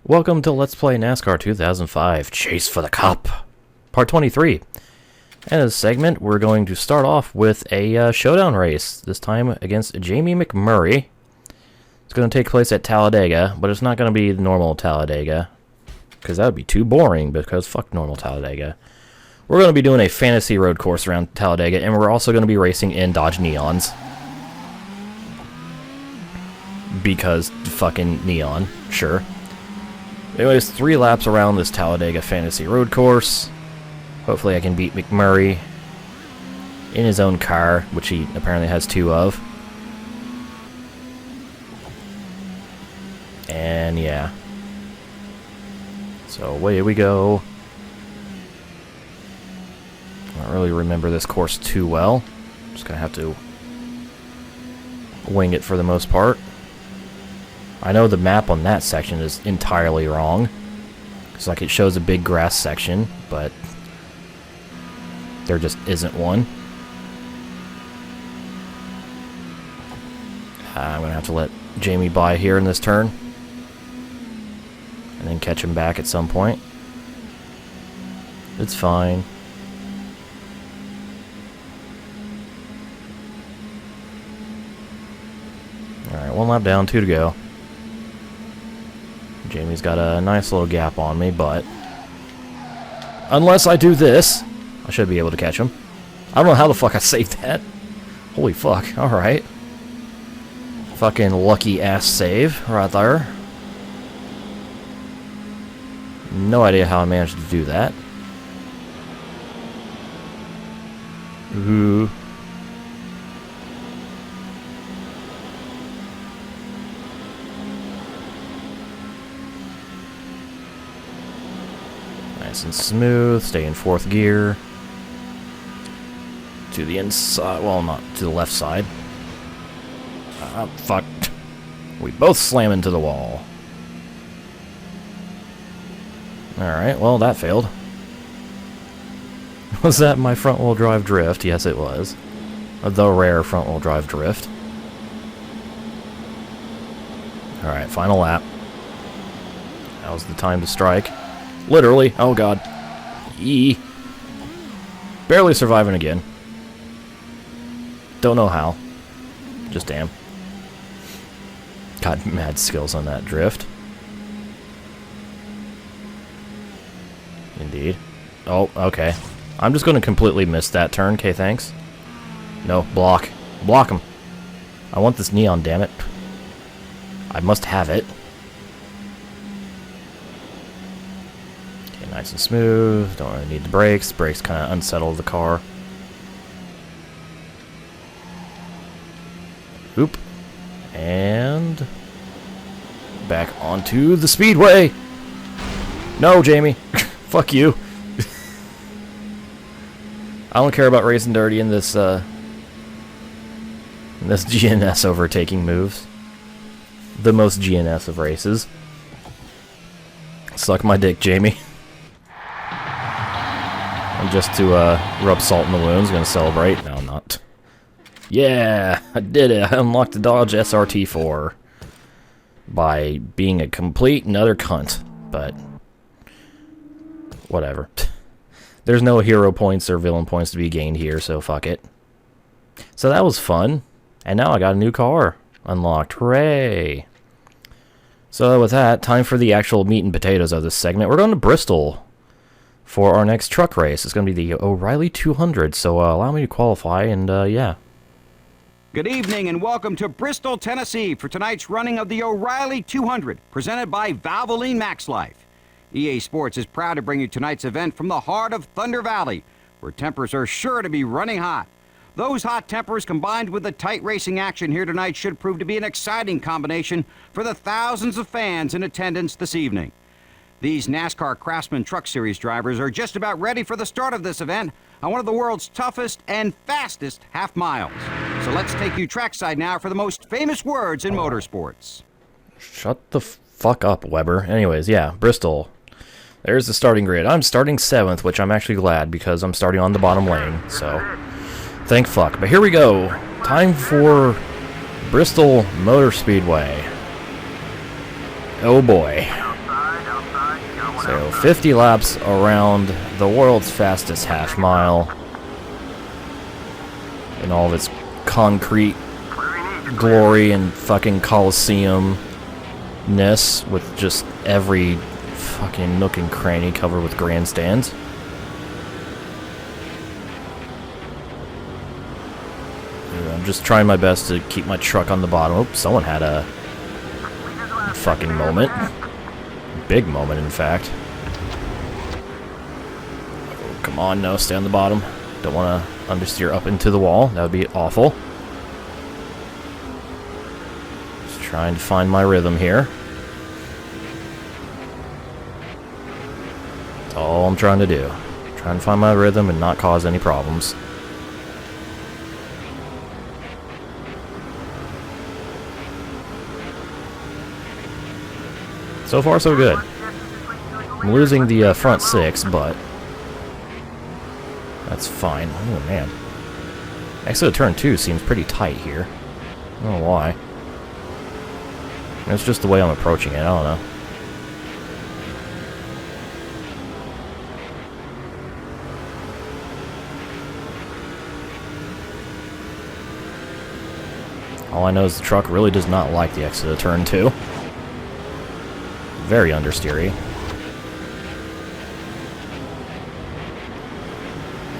Welcome to Let's Play NASCAR 2005 Chase for the Cup, Part 23. And in this segment, we're going to start off with a showdown race, this time against Jamie McMurray. It's going to take place at Talladega, but it's not going to be the normal Talladega, because that would be too boring, because fuck normal Talladega. We're going to be doing a fantasy road course around Talladega, and we're also going to be racing in Dodge Neons. Because fucking neon, sure. Anyways, 3 laps around this Talladega fantasy road course. Hopefully I can beat McMurray in his own car, which he apparently has 2 of. And yeah. So away we go. I don't really remember this course too well. Just gonna have to wing it for the most part. I know the map on that section is entirely wrong. It's like it shows a big grass section, but there just isn't one. I'm going to have to let Jamie by here in this turn. And then catch him back at some point. It's fine. Alright, 1 lap down, 2 to go. Jamie's got a nice little gap on me, but unless I do this, I should be able to catch him. I don't know how the fuck I saved that. Holy fuck, alright. Fucking lucky ass save right there. No idea how I managed to do that. Ooh. Nice and smooth, stay in 4th gear. To the inside, well, not to the left side. Fuck. We both slam into the wall. Alright, well, that failed. Was that my front-wheel drive drift? Yes, it was. The rare front-wheel drive drift. Alright, final lap. That was the time to strike. Literally. Oh, God. Eee. Barely surviving again. Don't know how. Just damn. Got mad skills on that drift. Indeed. Oh, okay. I'm just going to completely miss that turn. Okay, thanks. No, block. Block him. I want this neon, damn it. I must have it. Nice and smooth. Don't really need the brakes. Brakes kind of unsettle the car. Oop. And back onto the speedway. No, Jamie. Fuck you. I don't care about racing dirty in this GNS overtaking moves. The most GNS of races. Suck my dick, Jamie. And just to rub salt in the wounds, gonna celebrate. No, I'm not. Yeah, I did it. I unlocked the Dodge SRT4 by being a complete and utter cunt. But whatever. There's no hero points or villain points to be gained here, so fuck it. So that was fun. And now I got a new car unlocked. Hooray! So with that, time for the actual meat and potatoes of this segment. We're going to Bristol for our next truck race. It's going to be the O'Reilly 200, so allow me to qualify, and yeah. Good evening and welcome to Bristol, Tennessee for tonight's running of the O'Reilly 200, presented by Valvoline Max Life. EA Sports is proud to bring you tonight's event from the heart of Thunder Valley, where tempers are sure to be running hot. Those hot tempers combined with the tight racing action here tonight should prove to be an exciting combination for the thousands of fans in attendance this evening. These NASCAR Craftsman Truck Series drivers are just about ready for the start of this event on one of the world's toughest and fastest half miles. So let's take you trackside now for the most famous words in motorsports. Shut the fuck up, Weber. Anyways, yeah, Bristol. There's the starting grid. I'm starting 7th, which I'm actually glad because I'm starting on the bottom lane, so thank fuck. But here we go. Time for Bristol Motor Speedway. Oh boy. So 50 laps around the world's fastest half mile in all of its concrete glory and fucking Coliseum-ness, with just every fucking nook and cranny covered with grandstands. I'm just trying my best to keep my truck on the bottom. Oops, someone had a fucking moment. Big moment, in fact. Oh, come on, no, stay on the bottom. Don't want to understeer up into the wall. That would be awful. Just trying to find my rhythm here. That's all I'm trying to do. Trying to find my rhythm and not cause any problems. So far, so good. I'm losing the front six, but that's fine. Oh, man. Exit of turn 2 seems pretty tight here. I don't know why. It's just the way I'm approaching it. I don't know. All I know is the truck really does not like the exit of turn 2. Very understeery.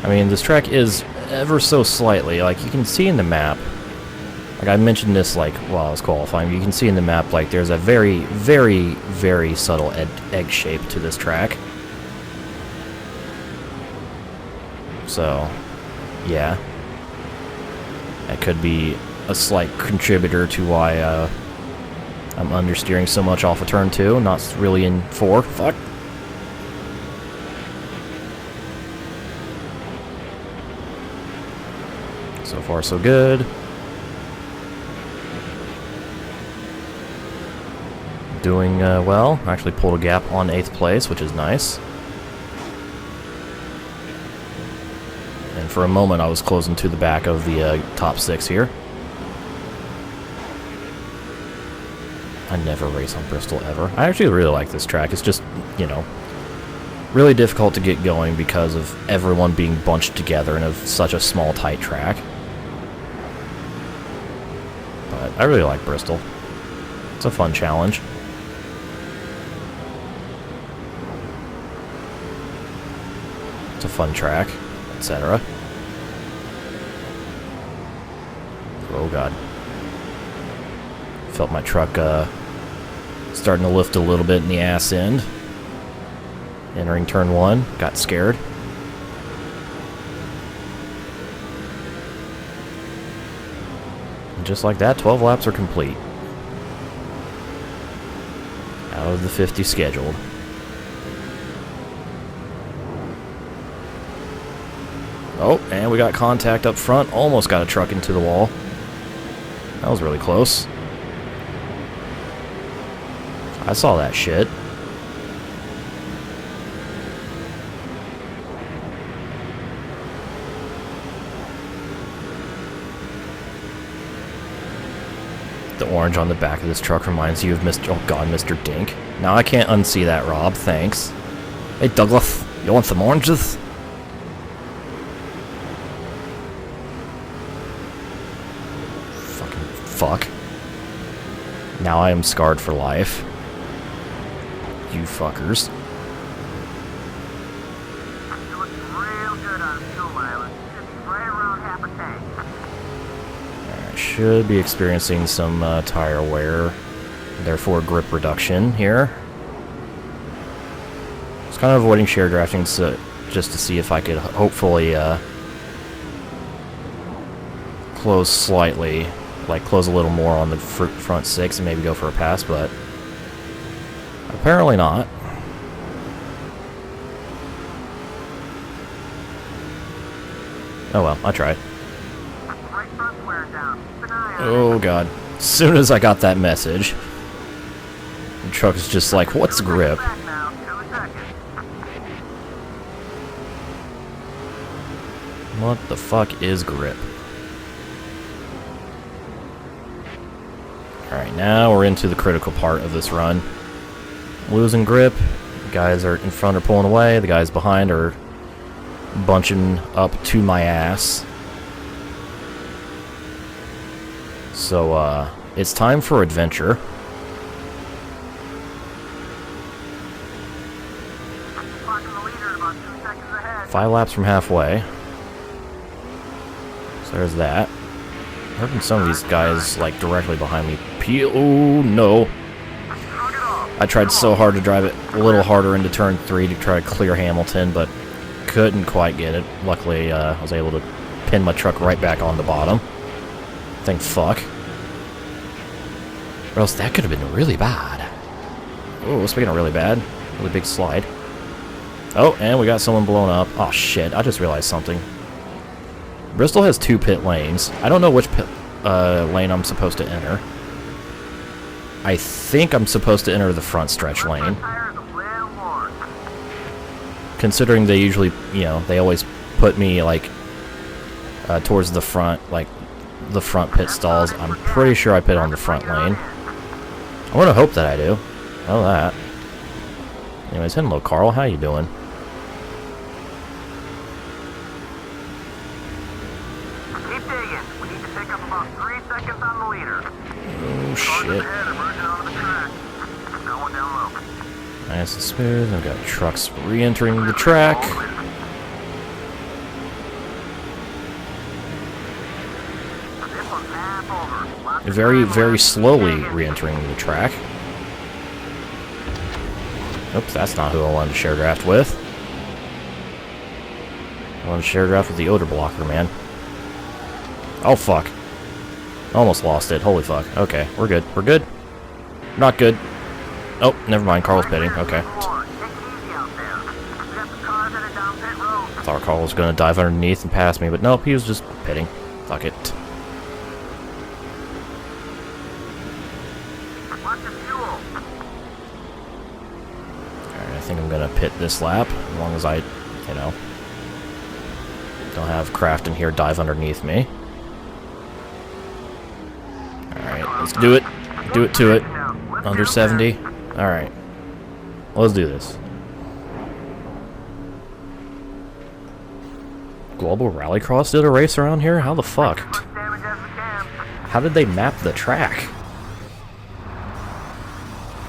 I mean, this track is ever so slightly, like, you can see in the map, like I mentioned this, like, while I was qualifying, you can see in the map, like, there's a very, very, very subtle egg shape to this track. So, yeah. That could be a slight contributor to why, I'm understeering so much off of turn 2, not really in 4. Fuck. So far, so good. Doing well. Actually pulled a gap on 8th place, which is nice. And for a moment, I was closing to the back of the top 6 here. I never race on Bristol, ever. I actually really like this track. It's just, you know, really difficult to get going because of everyone being bunched together in such a small, tight track. But I really like Bristol. It's a fun challenge. It's a fun track, etc. Oh god. Felt my truck starting to lift a little bit in the ass end. Entering turn 1, got scared. And just like that, 12 laps are complete. Out of the 50 scheduled. Oh, and we got contact up front. Almost got a truck into the wall. That was really close. I saw that shit. The orange on the back of this truck reminds you of Mr. Oh god, Mr. Dink. Now I can't unsee that, Rob. Thanks. Hey, Douglas, you want some oranges? Fucking fuck. Now I am scarred for life. You fuckers. You're looking real good on fuel mileage. Should be right around half a tank. I should be experiencing some tire wear, therefore grip reduction here. I was kind of avoiding share drafting just to see if I could hopefully close slightly, like close a little more on the front 6 and maybe go for a pass, but apparently not. Oh well, I tried. Right front's wearing down. Keep an eye on Oh god. As soon as I got that message, the truck is just like, what's grip? Back now. 2 seconds. What the fuck is grip? Alright, now we're into the critical part of this run. Losing grip, Guys are in front are pulling away. The guys behind are bunching up to my ass. So, it's time for adventure. Clocking the leader about 2 seconds ahead. 5 laps from halfway. So there's that. I'm hoping some of these guys, like, directly behind me peel. Oh, no. I tried so hard to drive it a little harder into turn 3 to try to clear Hamilton, but couldn't quite get it. Luckily, I was able to pin my truck right back on the bottom. Thank fuck. Or else that could have been really bad. Oh, speaking of really bad, really big slide. Oh, and we got someone blown up. Oh shit, I just realized something. Bristol has 2 pit lanes. I don't know which pit lane I'm supposed to enter. I think I'm supposed to enter the front stretch lane. Tires a little more. Considering they usually, you know, they always put me, like, towards the front, like, the front pit stalls. I'm pretty sure I pit on the front lane. I want to hope that I do. Oh, that. Anyways, hello, Carl. How you doing? Keep digging. We need to pick up about 3 seconds on the leader. Oh, shit. Ahead, emerging onto the track. Going down low. Nice and smooth. I've got trucks re-entering the track. This one's half over. Lots of Very, time very left. slowly re-entering the track. Oops, that's not who I wanted to share draft with. I wanted to share draft with the odor blocker, man. Oh, fuck. Almost lost it. Holy fuck. Okay, we're good. We're good. Not good. Oh, never mind. Carl's pitting. Okay. Take it easy out there. We got the cars headed down pit road. Thought Carl was going to dive underneath and pass me, but nope, he was just pitting. Fuck it. Watch the fuel. Alright, I think I'm going to pit this lap, as long as I, you know, don't have Kraft in here dive underneath me. Alright, let's do it. Do it to it. Under 70. Alright. Let's do this. Global Rallycross did a race around here? How the fuck? Much damage as we can. How did they map the track?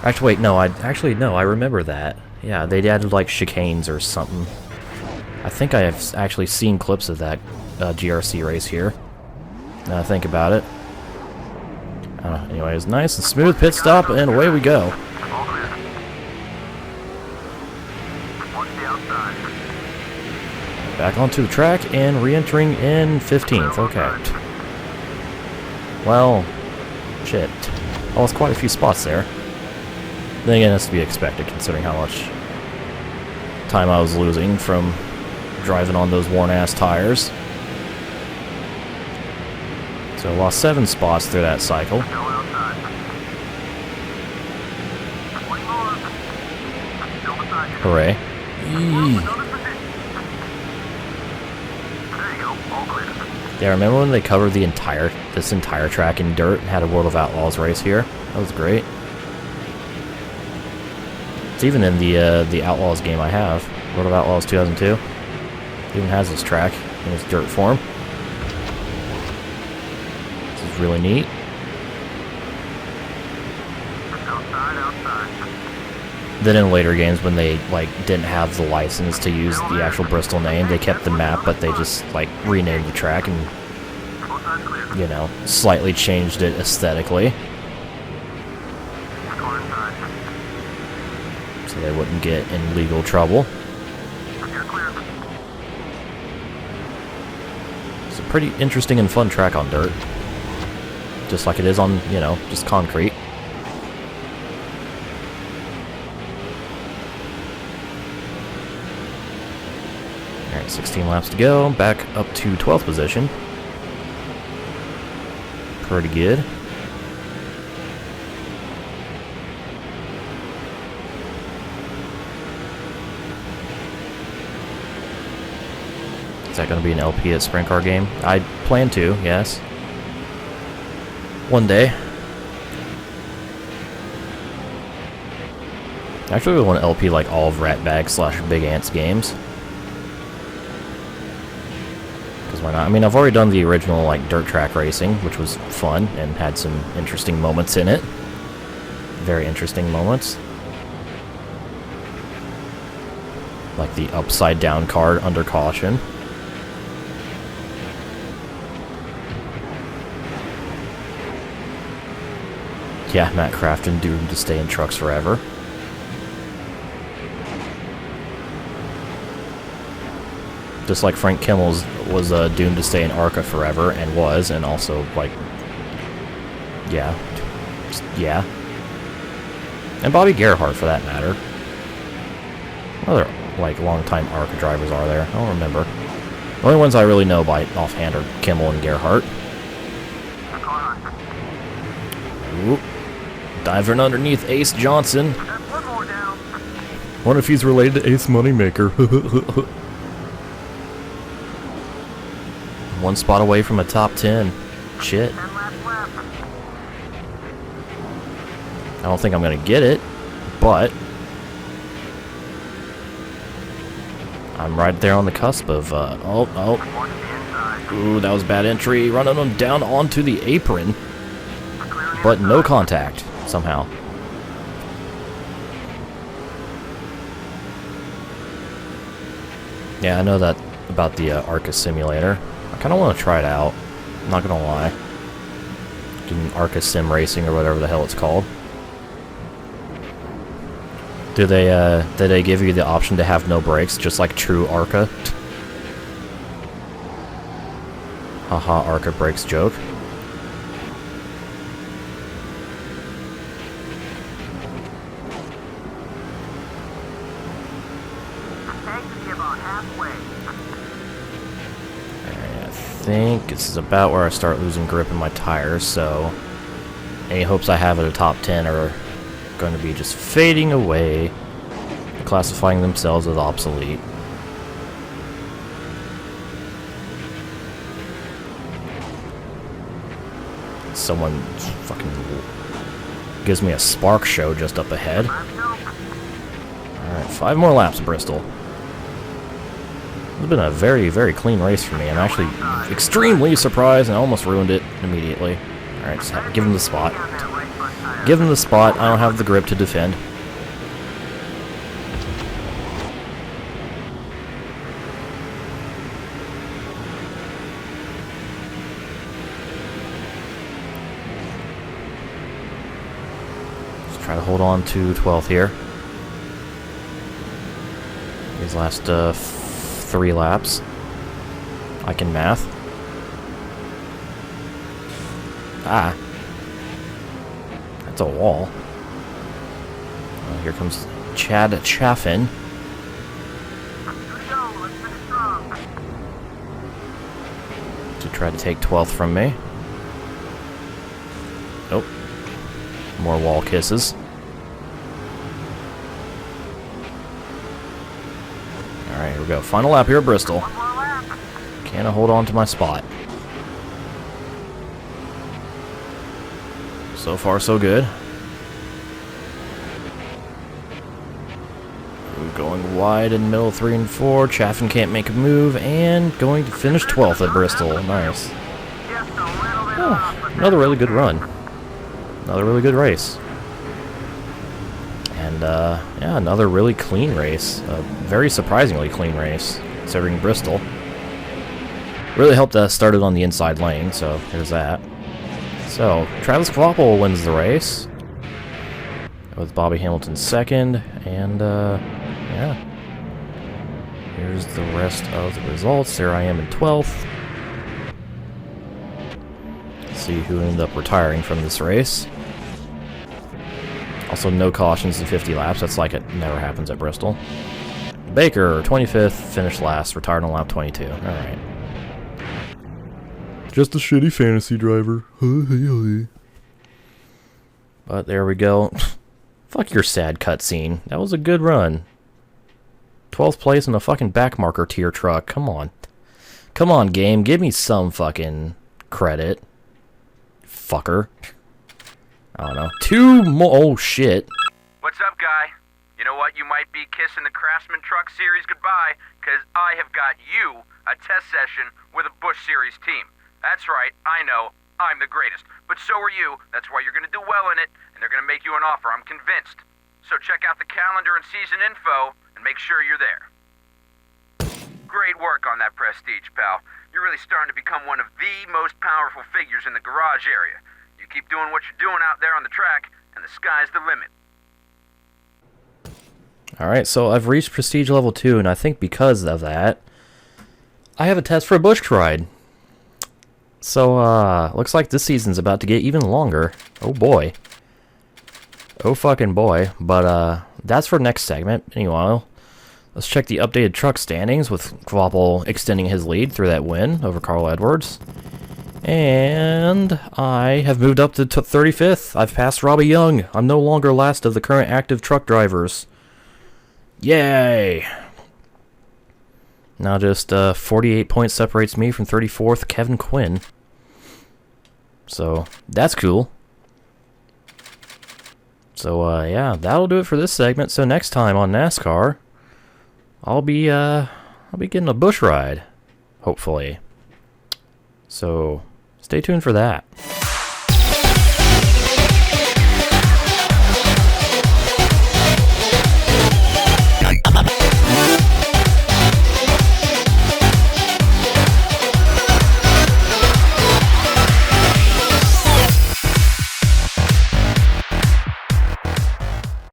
Actually, wait, no, I remember that. Yeah, they added, like, chicanes or something. I think I have actually seen clips of that GRC race here. Now I think about it. Anyways, nice and smooth pit stop, and away we go. All clear. Watch the outside. Back onto the track and re-entering in 15th. Okay. Well, shit. I lost quite a few spots there. Then again, that's to be expected, considering how much time I was losing from driving on those worn-ass tires. So I lost 7 spots through that cycle. Go outside. 20 more. Still beside you. Hooray. Another position. There you go. All clear. Yeah, remember when they covered this entire track in dirt and had a World of Outlaws race here? That was great. It's even in the Outlaws game I have. World of Outlaws 2002. It even has this track in its dirt form. This is really neat. Outside. Then in later games, when they like didn't have the license to use the actual Bristol name, they kept the map, but they just like renamed the track and, Both sides clear. you know, slightly changed it aesthetically Car inside. so they wouldn't get in legal trouble. You're clear. It's a pretty interesting and fun track on dirt, just like it is on, you know, just concrete. Alright, 16 laps to go, back up to 12th position. Pretty good. Is that going to be an LP at Sprint Car game? I plan to, yes. One day. Actually, we want to LP like all of Ratbag / Big Ants games. Because why not? I mean, I've already done the original like dirt track racing, which was fun and had some interesting moments in it. Very interesting moments. Like the upside down card under caution. Yeah, Matt Crafton doomed to stay in trucks forever. Just like Frank Kimmel's was doomed to stay in ARCA forever, and was, and also, like, yeah. Just, yeah. And Bobby Gerhardt, for that matter. What other, like, long-time ARCA drivers are there? I don't remember. The only ones I really know by offhand are Kimmel and Gerhardt. Ooh. Diving underneath Ace Johnson. Wonder if he's related to Ace Moneymaker. One spot away from a top 10. Shit. I don't think I'm gonna get it, but I'm right there on the cusp of, Ooh, that was a bad entry. Running him down onto the apron, but no contact, somehow. Yeah, I know that about the ARCA simulator. I kind of want to try it out. I'm not gonna lie. Doing ARCA Sim Racing or whatever the hell it's called. Do they give you the option to have no brakes, just like true ARCA? Haha, ARCA brakes joke. I think this is about where I start losing grip in my tires, so any hopes I have at a top 10 are going to be just fading away, classifying themselves as obsolete. Someone fucking gives me a spark show just up ahead. Alright, 5 more laps, Bristol. It's been a very, very clean race for me. I'm actually extremely surprised, and I almost ruined it immediately. Alright, just give him the spot. Give him the spot. I don't have the grip to defend. Let's try to hold on to 12th here. These last 3 laps. I can math. Ah. That's a wall. Here comes Chad Chaffin. To try to take 12th from me. Nope. More wall kisses. Alright, here we go. Final lap here at Bristol. Can I hold on to my spot? So far, so good. We're going wide in the middle, 3 and 4. Chaffin can't make a move, and going to finish 12th at Bristol. Nice. Oh, another really good run. Another really good race. And, yeah, another really clean race. A very surprisingly clean race, considering Bristol. Really helped us started on the inside lane, so there's that. So, Travis Kvapil wins the race, with Bobby Hamilton second, and, yeah. Here's the rest of the results. There I am in 12th. Let's see who ended up retiring from this race. Also, no cautions in 50 laps. That's like it never happens at Bristol. Baker, 25th, finished last, retired on lap 22. Alright. Just a shitty fantasy driver. But there we go. Fuck your sad cutscene. That was a good run. 12th place in a fucking backmarker tier truck. Come on. Come on, game. Give me some fucking credit. Fucker. I don't know. 2 more. Oh, shit. What's up, guy? You know what? You might be kissing the Craftsman Truck Series goodbye, because I have got you a test session with a Busch Series team. That's right, I know, I'm the greatest. But so are you. That's why you're going to do well in it, and they're going to make you an offer, I'm convinced. So check out the calendar and season info, and make sure you're there. Great work on that Prestige, pal. You're really starting to become one of the most powerful figures in the garage area. You keep doing what you're doing out there on the track, and the sky's the limit. Alright, so I've reached Prestige Level 2, and I think because of that, I have a test for a Busch ride. So, looks like this season's about to get even longer. Oh boy. Oh fucking boy. But, that's for next segment. Anyway, let's check the updated truck standings, with Kvapil extending his lead through that win over Carl Edwards. And I have moved up to 35th. I've passed Robbie Young. I'm no longer last of the current active truck drivers. Yay! Now just 48 points separates me from 34th Kevin Quinn. So that's cool. So yeah, that'll do it for this segment. So next time on NASCAR, I'll be getting a Busch ride, hopefully. So stay tuned for that.